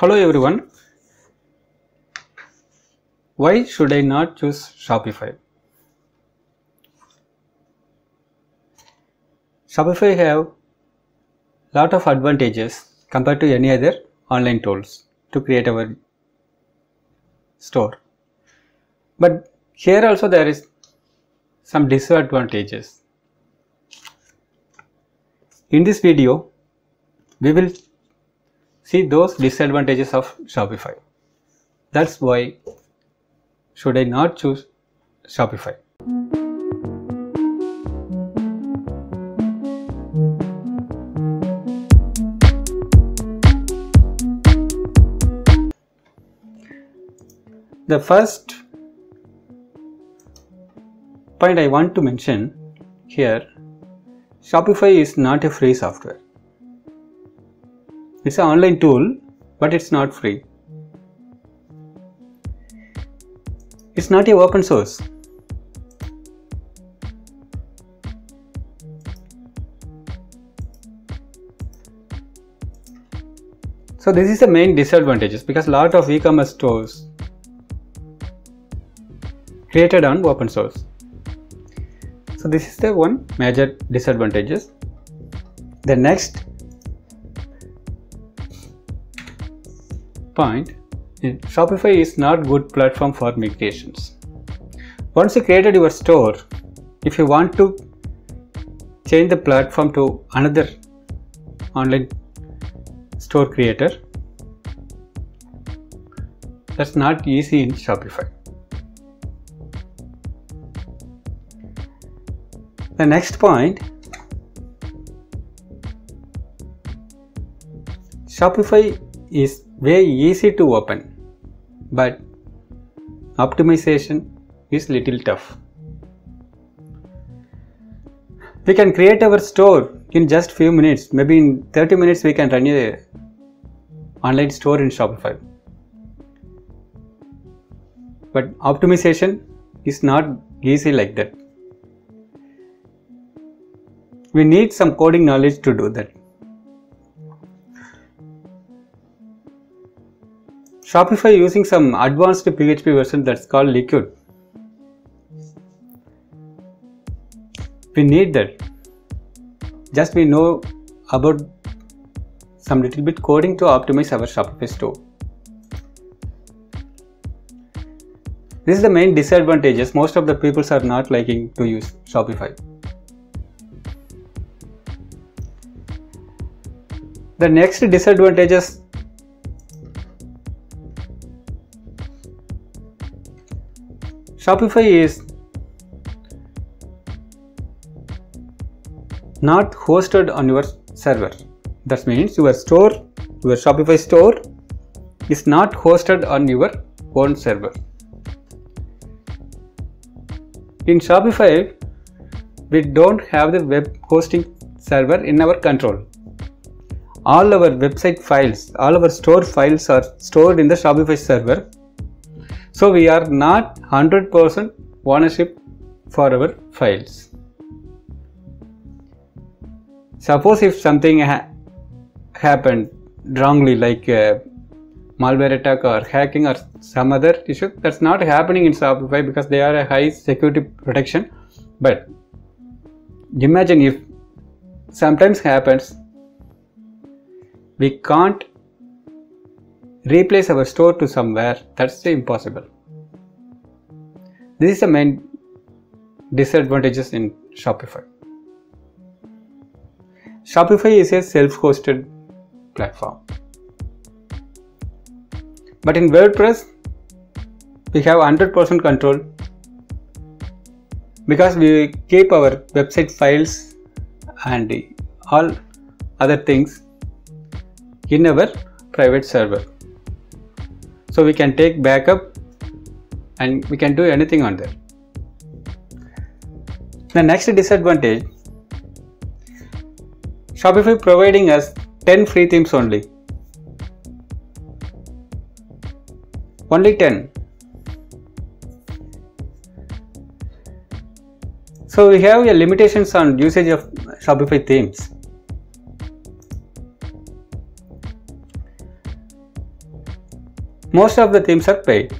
Hello everyone. Why should I not choose Shopify? Shopify have lot of advantages compared to any other online tools to create our store. But here also there is some disadvantages. In this video, we will see those disadvantages of Shopify. That's why should I not choose Shopify. The first point I want to mention here, Shopify is not a free software. It's an online tool, but it's not free. It's not a open source. So this is the main disadvantages because a lot of e-commerce stores created on open source. So this is the one major disadvantages. The next point is Shopify is not good platform for migrations. Once you created your store, if you want to change the platform to another online store creator, that's not easy in Shopify. The next point, Shopify is very easy to open, but optimization is little tough. We can create our store in just few minutes. Maybe in 30 minutes we can run a online store in Shopify. But optimization is not easy like that. We need some coding knowledge to do that. Shopify using some advanced PHP version that's called Liquid. We need that. Just we know about some little bit coding to optimize our Shopify store. This is the main disadvantages. Most of the people are not liking to use Shopify. The next disadvantages, Shopify is not hosted on your server. That means your store, your Shopify store is not hosted on your own server. In Shopify, we don't have the web hosting server in our control. All our website files, all our store files are stored in the Shopify server. So we are not 100% ownership for our files. Suppose if something happened wrongly, like malware attack or hacking or some other issue, that's not happening in Shopify because they are a high security protection. But imagine if sometimes happens, we can't replace our store to somewhere. That's impossible. This is the main disadvantages in Shopify. Shopify is a self-hosted platform. But in WordPress, we have 100% control because we keep our website files and all other things in our private server. So we can take backup and we can do anything on there. The next disadvantage, Shopify providing us 10 free themes only. Only 10. So we have limitations on usage of Shopify themes. Most of the themes are paid,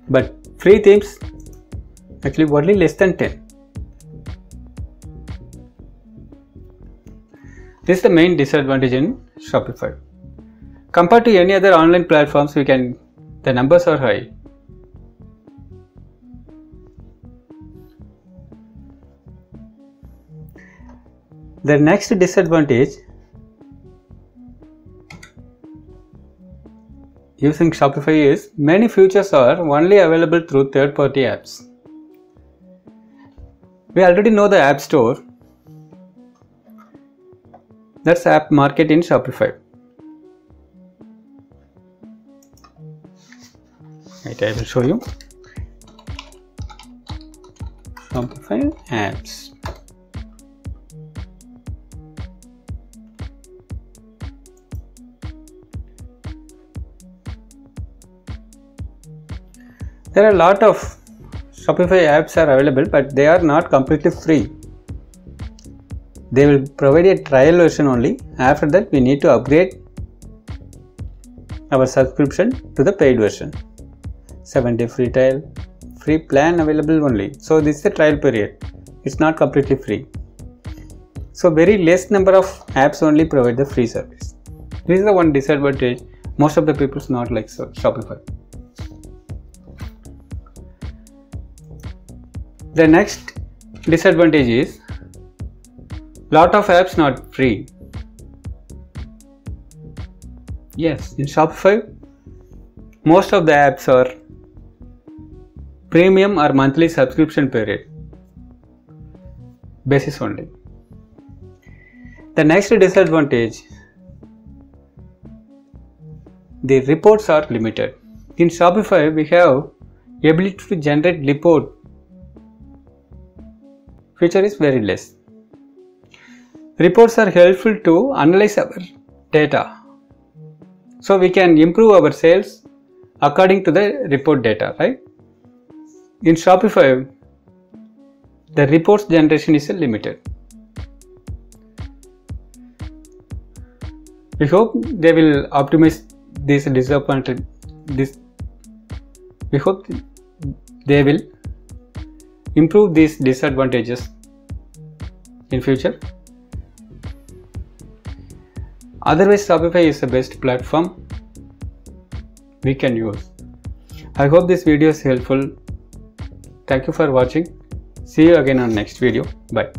but free themes actually only less than 10. This is the main disadvantage in Shopify. Compared to any other online platforms, the numbers are high. The next disadvantage using Shopify is many features are only available through third-party apps. We already know the App Store. That's App Market in Shopify. Right, I will show you. Shopify apps. There are a lot of Shopify apps are available, but they are not completely free. They will provide a trial version only. After that, we need to upgrade our subscription to the paid version. 7-day free trial, free plan available only. So this is the trial period. It's not completely free. So very less number of apps only provide the free service. This is the one disadvantage. Most of the people not like Shopify. The next disadvantage is lot of apps not free. Yes, in Shopify, most of the apps are premium or monthly subscription period basis only. The next disadvantage, the reports are limited. In Shopify, we have ability to generate report. Feature is very less. Reports are helpful to analyze our data, so we can improve our sales according to the report data, right? In Shopify, the reports generation is limited. We hope they will optimize this disadvantage. We hope they will improve these disadvantages in future. Otherwise, Shopify is the best platform we can use. I hope this video is helpful. Thank you for watching. See you again on next video. Bye.